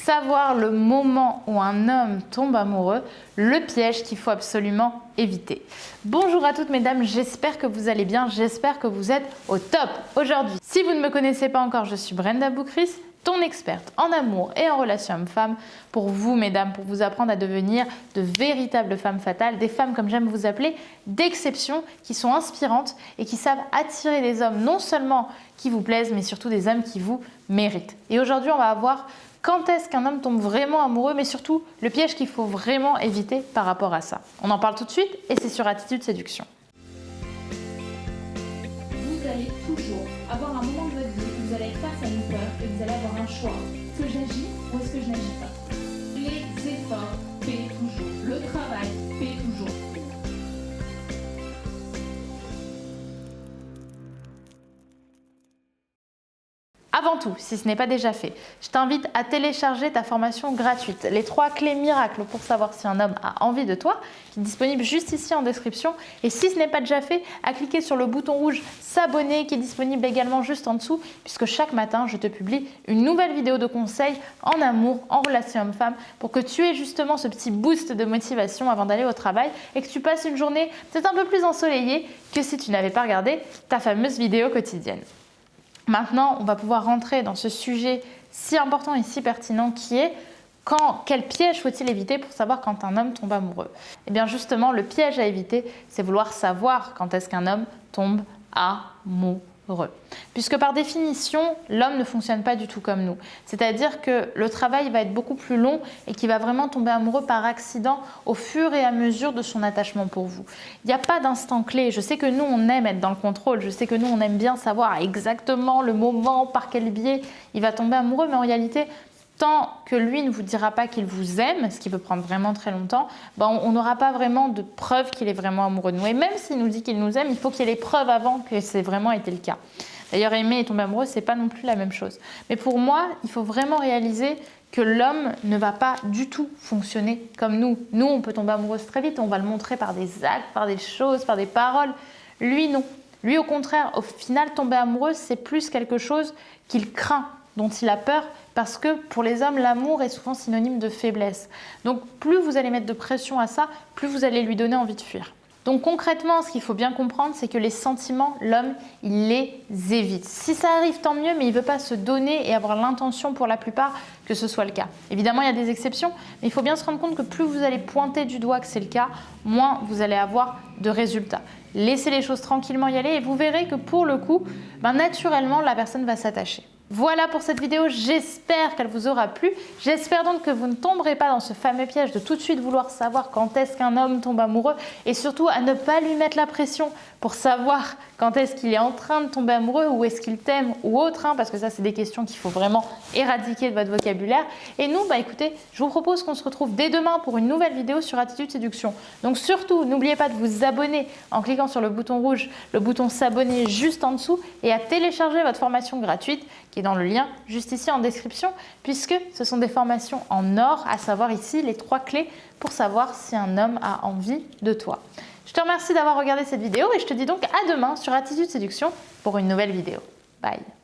savoir le moment où un homme tombe amoureux, le piège qu'il faut absolument éviter. Bonjour à toutes mesdames, j'espère que vous allez bien, j'espère que vous êtes au top aujourd'hui. Si vous ne me connaissez pas encore, je suis Brenda Boukris, ton experte en amour et en relations hommes-femmes pour vous mesdames, pour vous apprendre à devenir de véritables femmes fatales, des femmes comme j'aime vous appeler, d'exception, qui sont inspirantes et qui savent attirer des hommes non seulement qui vous plaisent, mais surtout des hommes qui vous méritent. Et aujourd'hui, on va voir quand est-ce qu'un homme tombe vraiment amoureux, mais surtout le piège qu'il faut vraiment éviter par rapport à ça. On en parle tout de suite et c'est sur Attitude Séduction. Vous allez toujours avoir un moment de votre vie où vous allez être face à une peur et vous allez avoir un choix. Est-ce que j'agis ou est-ce que je n'agis pas? Les efforts paient toujours. Le travail paie toujours. Avant tout, si ce n'est pas déjà fait, je t'invite à télécharger ta formation gratuite, les 3 clés miracles pour savoir si un homme a envie de toi, qui est disponible juste ici en description. Et si ce n'est pas déjà fait, à cliquer sur le bouton rouge s'abonner qui est disponible également juste en dessous, puisque chaque matin, je te publie une nouvelle vidéo de conseils en amour, en relation homme-femme, pour que tu aies justement ce petit boost de motivation avant d'aller au travail et que tu passes une journée peut-être un peu plus ensoleillée que si tu n'avais pas regardé ta fameuse vidéo quotidienne. Maintenant, on va pouvoir rentrer dans ce sujet si important et si pertinent qui est quel piège faut-il éviter pour savoir quand un homme tombe amoureux? Eh bien justement, le piège à éviter, c'est vouloir savoir quand est-ce qu'un homme tombe amoureux. Puisque par définition, l'homme ne fonctionne pas du tout comme nous. C'est-à-dire que le travail va être beaucoup plus long et qu'il va vraiment tomber amoureux par accident au fur et à mesure de son attachement pour vous. Il n'y a pas d'instant clé. Je sais que nous, on aime être dans le contrôle. Je sais que nous, on aime bien savoir exactement le moment, par quel biais il va tomber amoureux. Mais en réalité, tant que lui ne vous dira pas qu'il vous aime, ce qui peut prendre vraiment très longtemps, on n'aura pas vraiment de preuve qu'il est vraiment amoureux de nous. Et même s'il nous dit qu'il nous aime, il faut qu'il y ait les preuves avant que c'est vraiment été le cas. D'ailleurs, aimer et tomber amoureux, c'est pas non plus la même chose. Mais pour moi, il faut vraiment réaliser que l'homme ne va pas du tout fonctionner comme nous. Nous, on peut tomber amoureuse très vite, on va le montrer par des actes, par des choses, par des paroles. Lui, non. Lui, au contraire, au final, tomber amoureux, c'est plus quelque chose qu'il craint, dont il a peur, parce que pour les hommes, l'amour est souvent synonyme de faiblesse. Donc plus vous allez mettre de pression à ça, plus vous allez lui donner envie de fuir. Donc concrètement, ce qu'il faut bien comprendre, c'est que les sentiments, l'homme, il les évite. Si ça arrive, tant mieux, mais il ne veut pas se donner et avoir l'intention pour la plupart que ce soit le cas. Évidemment, il y a des exceptions, mais il faut bien se rendre compte que plus vous allez pointer du doigt que c'est le cas, moins vous allez avoir de résultats. Laissez les choses tranquillement y aller et vous verrez que pour le coup, naturellement, la personne va s'attacher. Voilà pour cette vidéo, j'espère qu'elle vous aura plu. J'espère donc que vous ne tomberez pas dans ce fameux piège de tout de suite vouloir savoir quand est-ce qu'un homme tombe amoureux et surtout à ne pas lui mettre la pression pour savoir quand est-ce qu'il est en train de tomber amoureux ou est-ce qu'il t'aime ou autre, parce que ça c'est des questions qu'il faut vraiment éradiquer de votre vocabulaire. Et nous, écoutez, je vous propose qu'on se retrouve dès demain pour une nouvelle vidéo sur Attitude Séduction. Donc surtout, n'oubliez pas de vous abonner en cliquant sur le bouton rouge, le bouton s'abonner juste en dessous et à télécharger votre formation gratuite qui est dans le lien juste ici en description, puisque ce sont des formations en or, à savoir ici les 3 clés pour savoir si un homme a envie de toi. Je te remercie d'avoir regardé cette vidéo et je te dis donc à demain sur Attitude Séduction pour une nouvelle vidéo. Bye!